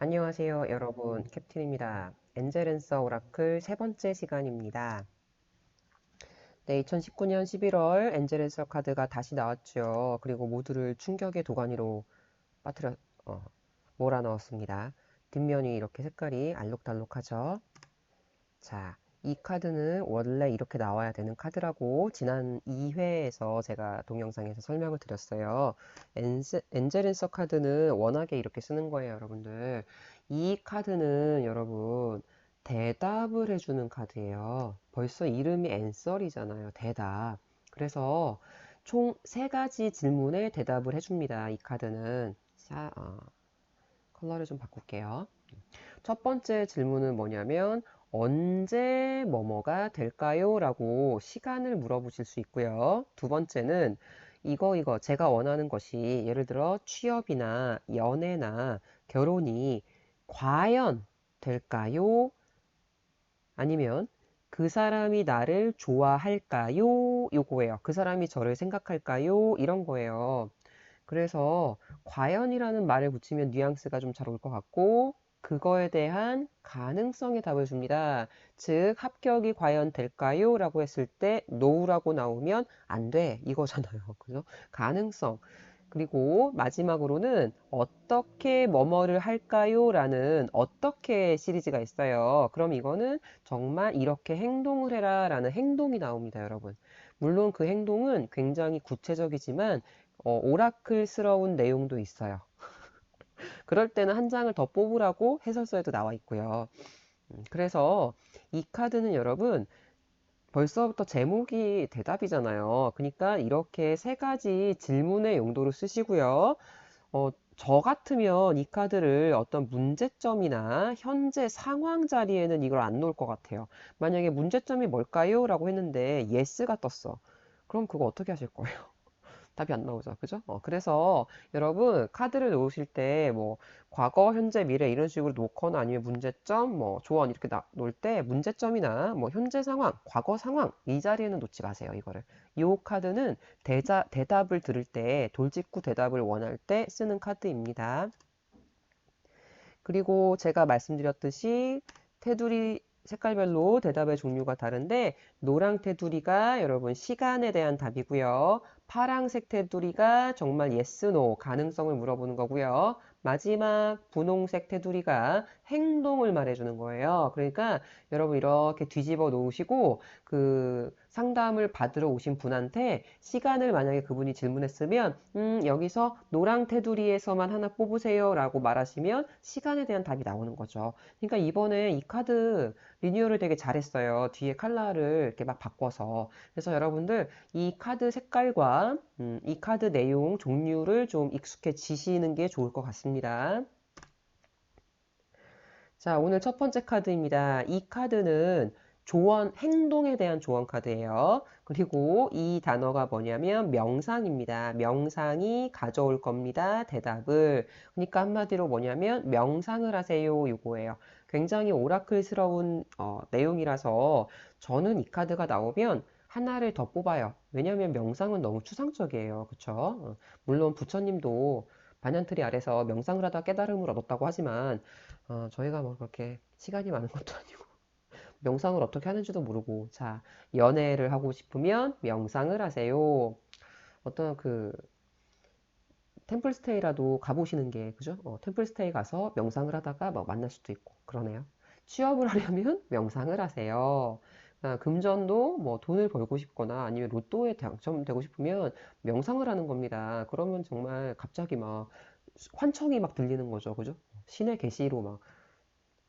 안녕하세요, 여러분. 캡틴입니다. 엔젤앤서 오라클 세 번째 시간입니다. 네, 2019년 11월 엔젤앤서 카드가 다시 나왔죠. 그리고 모두를 충격의 도가니로 빠뜨려, 어, 몰아넣었습니다. 뒷면이 이렇게 색깔이 알록달록하죠. 자, 이 카드는 원래 이렇게 나와야 되는 카드라고 지난 2회에서 제가 동영상에서 설명을 드렸어요. 엔젤앤서 카드는 워낙에 이렇게 쓰는 거예요, 여러분들. 이 카드는 여러분 대답을 해주는 카드예요. 벌써 이름이 앤설이잖아요. 대답. 그래서 총 3가지 질문에 대답을 해줍니다. 이 카드는. 자, 컬러를 좀 바꿀게요. 첫 번째 질문은 뭐냐면 언제 뭐뭐가 될까요? 라고 시간을 물어보실 수 있고요. 두 번째는 이거 제가 원하는 것이 예를 들어 취업이나 연애나 결혼이 과연 될까요? 아니면 그 사람이 나를 좋아할까요? 요거예요. 그 사람이 저를 생각할까요? 이런 거예요. 그래서 과연이라는 말을 붙이면 뉘앙스가 좀 잘 올 것 같고 그거에 대한 가능성의 답을 줍니다. 즉 합격이 과연 될까요? 라고 했을 때 no라고 나오면 안 돼. 이거잖아요. 그죠? 가능성. 그리고 마지막으로는 어떻게 뭐뭐를 할까요? 라는 어떻게 시리즈가 있어요. 그럼 이거는 정말 이렇게 행동을 해라 라는 행동이 나옵니다, 여러분. 물론 그 행동은 굉장히 구체적이지만 오라클스러운 내용도 있어요. 그럴 때는 한 장을 더 뽑으라고 해설서에도 나와 있고요. 그래서 이 카드는 여러분 벌써부터 제목이 대답이잖아요. 그러니까 이렇게 3가지 질문의 용도로 쓰시고요. 저 같으면 이 카드를 어떤 문제점이나 현재 상황 자리에는 이걸 안 놓을 것 같아요. 만약에 문제점이 뭘까요? 라고 했는데 yes가 떴어. 그럼 그거 어떻게 하실 거예요? 답이 안 나오죠. 그죠? 그래서 여러분 카드를 놓으실 때 뭐 과거, 현재, 미래 이런 식으로 놓거나 아니면 문제점, 뭐 조언 이렇게 놓을 때 문제점이나 뭐 현재 상황, 과거 상황 이 자리에는 놓지 마세요. 이거를. 이 카드는 대답을 들을 때 돌직구 대답을 원할 때 쓰는 카드입니다. 그리고 제가 말씀드렸듯이 테두리 색깔별로 대답의 종류가 다른데 노랑 테두리가 여러분 시간에 대한 답이고요. 파랑색 테두리가 정말 yes, no 가능성을 물어보는 거고요. 마지막 분홍색 테두리가 행동을 말해주는 거예요. 그러니까 여러분 이렇게 뒤집어 놓으시고 그 상담을 받으러 오신 분한테 시간을 만약에 그분이 질문했으면 여기서 노랑 테두리에서만 하나 뽑으세요 라고 말하시면 시간에 대한 답이 나오는 거죠. 그러니까 이번에 이 카드 리뉴얼을 되게 잘했어요. 뒤에 컬러를 이렇게 막 바꿔서. 그래서 여러분들 이 카드 색깔과 이 카드 내용 종류를 좀 익숙해지시는 게 좋을 것 같습니다. 자, 오늘 첫 번째 카드입니다. 이 카드는 조언, 행동에 대한 조언 카드예요. 그리고 이 단어가 뭐냐면 명상입니다. 명상이 가져올 겁니다. 대답을. 그러니까 한마디로 뭐냐면 명상을 하세요. 이거예요. 굉장히 오라클스러운 내용이라서 저는 이 카드가 나오면 하나를 더 뽑아요. 왜냐하면 명상은 너무 추상적이에요. 그쵸? 물론 부처님도 반얀트리 아래서 명상을 하다 깨달음을 얻었다고 하지만 저희가 뭐 그렇게 시간이 많은 것도 아니고 명상을 어떻게 하는지도 모르고 자 연애를 하고 싶으면 명상을 하세요. 어떤 그 템플스테이라도 가보시는 게 그죠? 템플스테이 가서 명상을 하다가 막 만날 수도 있고 그러네요. 취업을 하려면 명상을 하세요. 금전도 뭐 돈을 벌고 싶거나 아니면 로또에 당첨되고 싶으면 명상을 하는 겁니다. 그러면 정말 갑자기 막 환청이 막 들리는 거죠. 그죠? 신의 계시로 막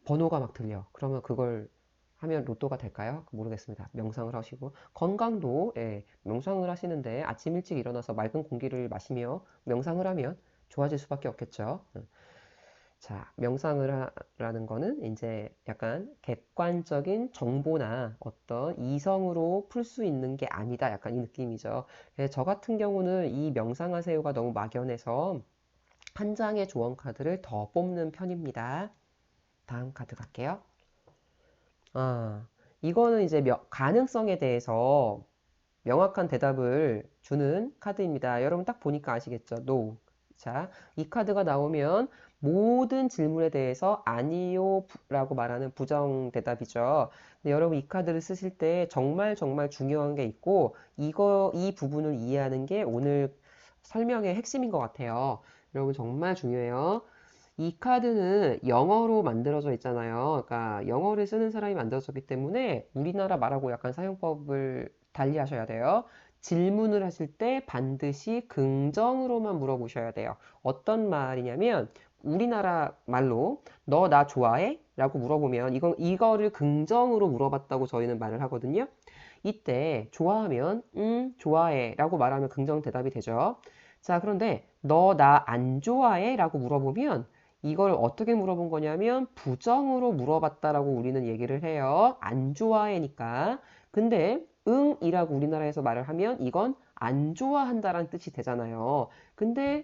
번호가 막 들려. 그러면 그걸 하면 로또가 될까요? 모르겠습니다. 명상을 하시고 건강도 예, 명상을 하시는데 아침 일찍 일어나서 맑은 공기를 마시며 명상을 하면 좋아질 수밖에 없겠죠. 자, 명상을 하라는 거는 이제 약간 객관적인 정보나 어떤 이성으로 풀 수 있는 게 아니다. 약간 이 느낌이죠. 저 같은 경우는 이 명상하세요가 너무 막연해서 한 장의 조언 카드를 더 뽑는 편입니다. 다음 카드 갈게요. 아, 이거는 이제 가능성에 대해서 명확한 대답을 주는 카드입니다. 여러분 딱 보니까 아시겠죠? No. 자, 이 카드가 나오면 모든 질문에 대해서 아니요 라고 말하는 부정 대답이죠. 근데 여러분 이 카드를 쓰실 때 정말 정말 중요한 게 있고 이 부분을 이해하는 게 오늘 설명의 핵심인 것 같아요. 여러분 정말 중요해요. 이 카드는 영어로 만들어져 있잖아요. 그러니까 영어를 쓰는 사람이 만들어졌기 때문에 우리나라 말하고 약간 사용법을 달리 하셔야 돼요. 질문을 하실 때 반드시 긍정으로만 물어보셔야 돼요. 어떤 말이냐면 우리나라 말로 너 나 좋아해? 라고 물어보면 이거를 긍정으로 물어봤다고 저희는 말을 하거든요. 이때 좋아하면 좋아해 라고 말하면 긍정 대답이 되죠. 자, 그런데 너 나 안 좋아해? 라고 물어보면 이걸 어떻게 물어본 거냐면 부정으로 물어봤다라고 우리는 얘기를 해요. 안 좋아해니까. 근데 응이라고 우리나라에서 말을 하면 이건 안 좋아한다라는 뜻이 되잖아요. 근데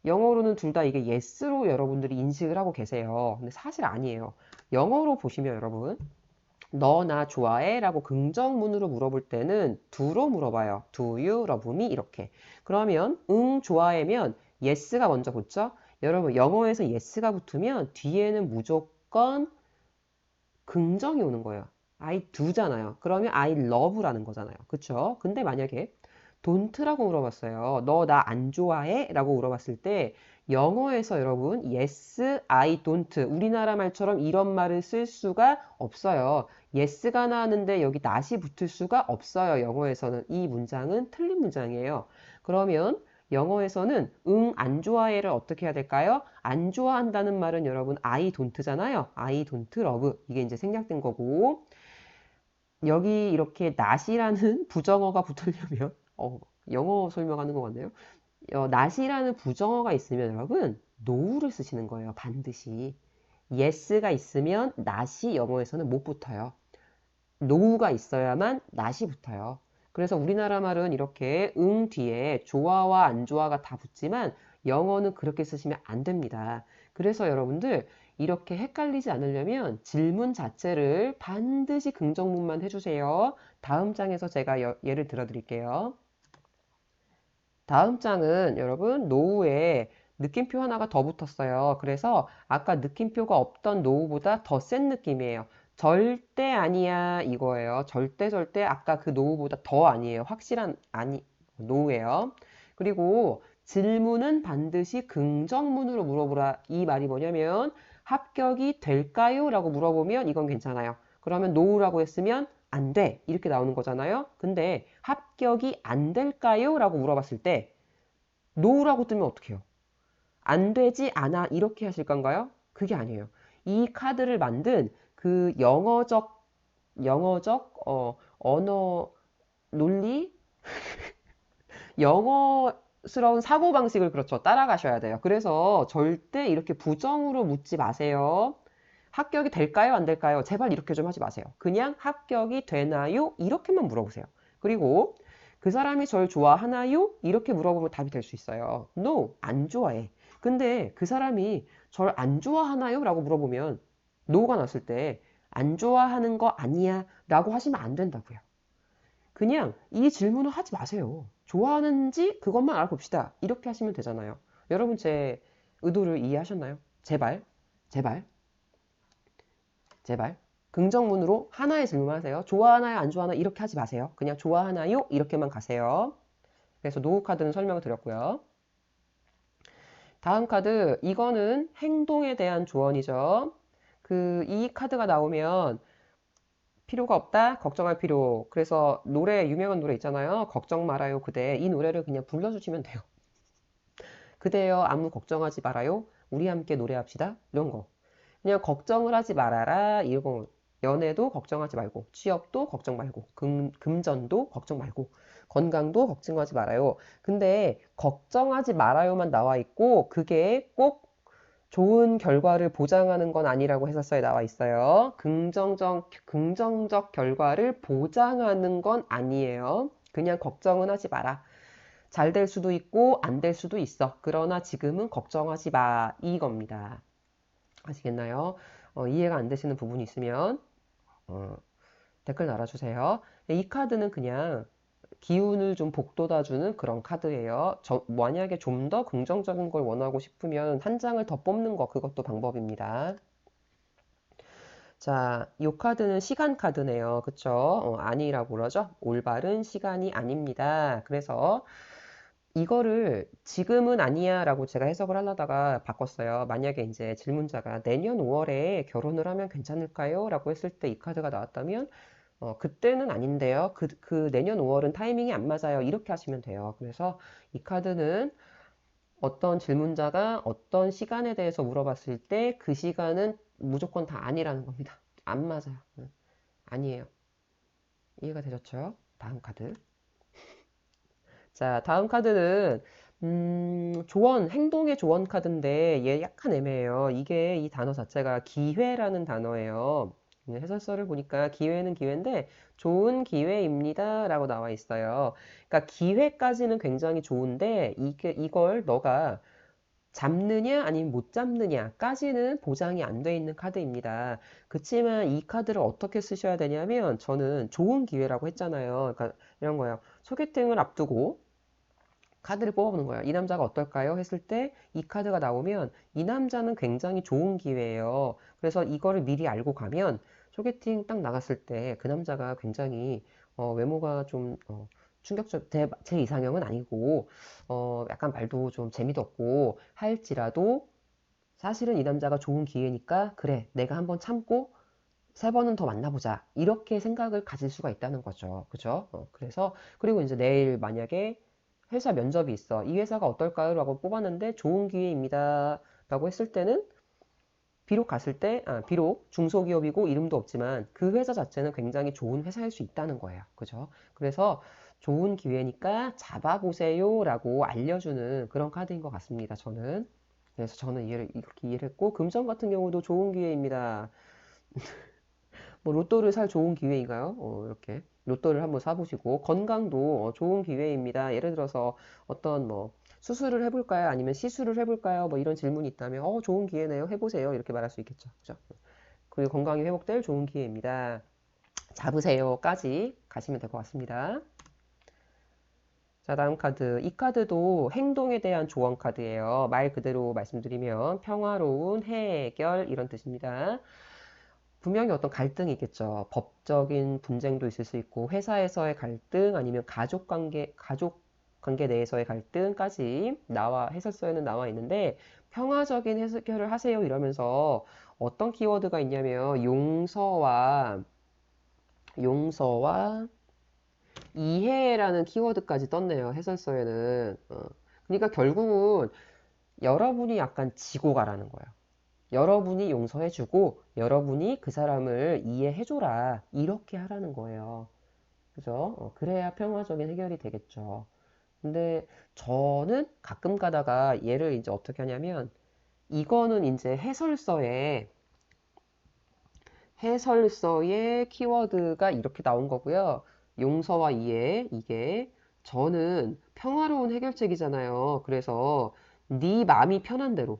영어로는 둘 다 이게 yes로 여러분들이 인식을 하고 계세요. 근데 사실 아니에요. 영어로 보시면 여러분 너 나 좋아해? 라고 긍정문으로 물어볼 때는 do로 물어봐요. Do you love me? 이렇게. 그러면 응 좋아해면 yes가 먼저 붙죠? 여러분 영어에서 yes가 붙으면 뒤에는 무조건 긍정이 오는 거예요. I do잖아요. 그러면 I love라는 거잖아요. 그쵸? 근데 만약에 don't라고 물어봤어요. 너 나 안 좋아해? 라고 물어봤을 때 영어에서 여러분 yes, I don't 우리나라 말처럼 이런 말을 쓸 수가 없어요. yes가 나왔는데 여기 not이 붙을 수가 없어요. 영어에서는 이 문장은 틀린 문장이에요. 그러면 영어에서는 안 좋아해를 어떻게 해야 될까요? 안 좋아한다는 말은 여러분 I don't잖아요. I don't love 이게 이제 생략된 거고 여기 이렇게 not이라는 부정어가 붙으려면 영어 설명하는 것 같네요. not이라는 부정어가 있으면 여러분 no를 쓰시는 거예요. 반드시. yes가 있으면 not이 영어에서는 못 붙어요. no가 있어야만 not이 붙어요. 그래서 우리나라 말은 이렇게 뒤에 좋아와 안 좋아가 다 붙지만 영어는 그렇게 쓰시면 안 됩니다. 그래서 여러분들 이렇게 헷갈리지 않으려면 질문 자체를 반드시 긍정문만 해주세요. 다음 장에서 제가 예를 들어 드릴게요. 다음 장은 여러분 노후에 느낌표 하나가 더 붙었어요. 그래서 아까 느낌표가 없던 노후보다 더 센 느낌이에요. 절대 아니야 이거예요. 절대 아까 그 노후보다 더 아니에요. 확실한 아니 노후예요. 그리고 질문은 반드시 긍정문으로 물어보라. 이 말이 뭐냐면 합격이 될까요? 라고 물어보면 이건 괜찮아요. 그러면 노후라고 했으면 안 돼. 이렇게 나오는 거잖아요. 근데 합격이 안 될까요? 라고 물어봤을 때 no라고 뜨면 어떻게 해요? 안 되지 않아 이렇게 하실 건가요? 그게 아니에요. 이 카드를 만든 그 영어적 언어 논리 영어스러운 사고방식을 그렇죠. 따라가셔야 돼요. 그래서 절대 이렇게 부정으로 묻지 마세요. 합격이 될까요? 안 될까요? 제발 이렇게 좀 하지 마세요. 그냥 합격이 되나요? 이렇게만 물어보세요. 그리고 그 사람이 절 좋아하나요? 이렇게 물어보면 답이 될 수 있어요. No, 안 좋아해. 근데 그 사람이 절 안 좋아하나요? 라고 물어보면 no가 났을 때 안 좋아하는 거 아니야 라고 하시면 안 된다고요. 그냥 이 질문을 하지 마세요. 좋아하는지 그것만 알아봅시다. 이렇게 하시면 되잖아요. 여러분 제 의도를 이해하셨나요? 제발, 제발, 제발. 긍정문으로 하나의 질문만 하세요. 좋아하나요? 안 좋아하나요? 이렇게 하지 마세요. 그냥 좋아하나요? 이렇게만 가세요. 그래서 노후 카드는 설명을 드렸고요. 다음 카드, 이거는 행동에 대한 조언이죠. 이 카드가 나오면 필요가 없다? 걱정할 필요. 그래서 유명한 노래 있잖아요. 걱정 말아요, 그대. 이 노래를 그냥 불러주시면 돼요. 그대여, 아무 걱정하지 말아요. 우리 함께 노래합시다. 이런 거. 그냥 걱정을 하지 말아라. 이거. 연애도 걱정하지 말고, 취업도 걱정 말고, 금전도 걱정 말고, 건강도 걱정하지 말아요. 근데 걱정하지 말아요만 나와 있고, 그게 꼭 좋은 결과를 보장하는 건 아니라고 해설서에 나와 있어요. 긍정적 결과를 보장하는 건 아니에요. 그냥 걱정은 하지 마라. 잘 될 수도 있고 안 될 수도 있어. 그러나 지금은 걱정하지 마. 이겁니다. 아시겠나요? 이해가 안 되시는 부분이 있으면 댓글 달아주세요. 이 카드는 그냥 기운을 좀 북돋아주는 그런 카드예요. 만약에 좀 더 긍정적인 걸 원하고 싶으면 한 장을 더 뽑는 거, 그것도 방법입니다. 자, 이 카드는 시간 카드네요. 그쵸? 아니라고 그러죠? 올바른 시간이 아닙니다. 그래서 이거를 지금은 아니야 라고 제가 해석을 하려다가 바꿨어요. 만약에 이제 질문자가 내년 5월에 결혼을 하면 괜찮을까요? 라고 했을 때 이 카드가 나왔다면 그때는 아닌데요. 그 내년 5월은 타이밍이 안 맞아요. 이렇게 하시면 돼요. 그래서 이 카드는 어떤 질문자가 어떤 시간에 대해서 물어봤을 때 그 시간은 무조건 다 아니라는 겁니다. 안 맞아요. 아니에요. 이해가 되셨죠? 다음 카드. 자, 다음 카드는 조언, 행동의 조언 카드인데 얘 약간 애매해요. 이게 이 단어 자체가 기회라는 단어예요. 해설서를 보니까 기회는 기회인데 좋은 기회입니다 라고 나와 있어요. 그러니까 기회까지는 굉장히 좋은데 이걸 너가 잡느냐 아니면 못 잡느냐까지는 보장이 안 돼 있는 카드입니다. 그치만 이 카드를 어떻게 쓰셔야 되냐면 저는 좋은 기회라고 했잖아요. 그러니까 이런 거예요. 소개팅을 앞두고 카드를 뽑아보는 거예요. 이 남자가 어떨까요? 했을 때 이 카드가 나오면 이 남자는 굉장히 좋은 기회예요. 그래서 이거를 미리 알고 가면 소개팅 딱 나갔을 때 그 남자가 굉장히 외모가 좀 충격적, 제 이상형은 아니고 약간 말도 좀 재미도 없고 할지라도 사실은 이 남자가 좋은 기회니까 그래 내가 한번 참고 세 번은 더 만나보자 이렇게 생각을 가질 수가 있다는 거죠. 그죠? 그래서 그리고 이제 내일 만약에 회사 면접이 있어. 이 회사가 어떨까요? 라고 뽑았는데 좋은 기회입니다. 라고 했을 때는 비록 갔을 때, 비록 중소기업이고 이름도 없지만 그 회사 자체는 굉장히 좋은 회사일 수 있다는 거예요. 그죠? 그래서 좋은 기회니까 잡아보세요 라고 알려주는 그런 카드인 것 같습니다. 저는. 그래서 저는 이렇게 이해를 했고, 금전 같은 경우도 좋은 기회입니다. 뭐 로또를 살 좋은 기회인가요? 이렇게 로또를 한번 사보시고 건강도 좋은 기회입니다. 예를 들어서 어떤 뭐 수술을 해볼까요? 아니면 시술을 해볼까요? 뭐 이런 질문이 있다면 좋은 기회네요. 해보세요. 이렇게 말할 수 있겠죠. 그죠? 그리고 건강이 회복될 좋은 기회입니다. 잡으세요까지 가시면 될 것 같습니다. 자, 다음 카드. 이 카드도 행동에 대한 조언 카드예요. 말 그대로 말씀드리면 평화로운 해결 이런 뜻입니다. 분명히 어떤 갈등이 있겠죠. 법적인 분쟁도 있을 수 있고, 회사에서의 갈등, 아니면 가족 관계 내에서의 갈등까지 해설서에는 나와 있는데, 평화적인 해결을 하세요 이러면서 어떤 키워드가 있냐면, 용서와 이해라는 키워드까지 떴네요. 해설서에는. 그러니까 결국은 여러분이 약간 지고 가라는 거예요. 여러분이 용서해주고 여러분이 그 사람을 이해해줘라. 이렇게 하라는 거예요. 그죠? 그래야 평화적인 해결이 되겠죠. 근데 저는 가끔 가다가 얘를 이제 어떻게 하냐면 이거는 이제 해설서에 키워드가 이렇게 나온 거고요. 용서와 이해, 이게 저는 평화로운 해결책이잖아요. 그래서 네 마음이 편한 대로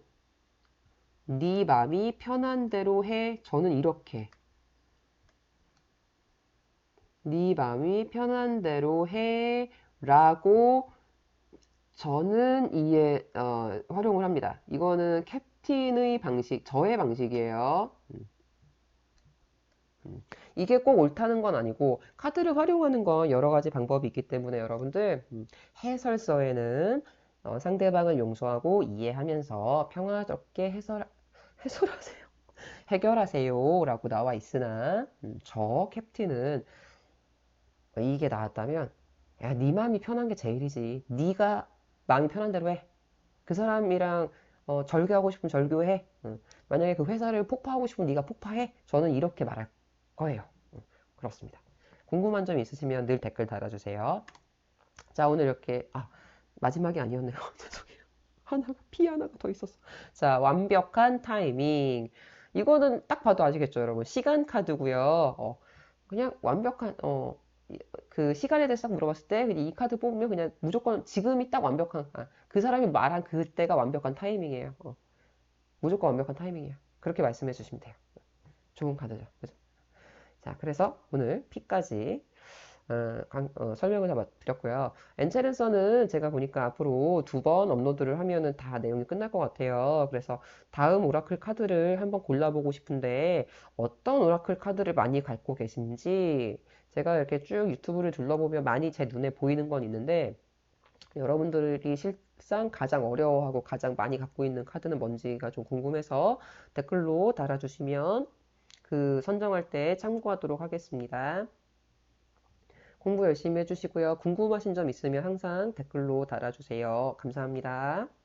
네 맘이 편한 대로 해. 저는 이렇게. 네 맘이 편한 대로 해. 라고 저는 활용을 합니다. 이거는 캡틴의 방식, 저의 방식이에요. 이게 꼭 옳다는 건 아니고, 카드를 활용하는 건 여러 가지 방법이 있기 때문에 여러분들, 해설서에는 상대방을 용서하고 이해하면서 평화롭게 해설하세요. 해결하세요 라고 나와 있으나 저 캡틴은 이게 나왔다면 야, 네 마음이 편한 게 제일이지. 네가 마음이 편한 대로 해. 그 사람이랑 절교하고 싶으면 절교해. 만약에 그 회사를 폭파하고 싶으면 네가 폭파해. 저는 이렇게 말할 거예요. 그렇습니다. 궁금한 점 있으시면 늘 댓글 달아주세요. 자, 오늘 이렇게 마지막이 아니었네요. 죄송해요. 피 하나가 더 있었어. 자, 완벽한 타이밍. 이거는 딱 봐도 아시겠죠, 여러분? 시간 카드고요. 그냥 완벽한 그 시간에 대해서 딱 물어봤을 때 이 카드 뽑으면 그냥 무조건 지금이 딱 그 사람이 말한 그때가 완벽한 타이밍이에요. 무조건 완벽한 타이밍이에요. 그렇게 말씀해 주시면 돼요. 좋은 카드죠. 그죠? 자, 그래서 오늘 P까지 설명을 다 드렸고요. 엔체랜서는 제가 보니까 앞으로 2번 업로드를 하면은 다 내용이 끝날 것 같아요. 그래서 다음 오라클 카드를 한번 골라보고 싶은데 어떤 오라클 카드를 많이 갖고 계신지 제가 이렇게 쭉 유튜브를 둘러보면 많이 제 눈에 보이는 건 있는데 여러분들이 실상 가장 어려워하고 가장 많이 갖고 있는 카드는 뭔지가 좀 궁금해서 댓글로 달아주시면 그 선정할 때 참고하도록 하겠습니다. 공부 열심히 해주시고요. 궁금하신 점 있으면 항상 댓글로 달아주세요. 감사합니다.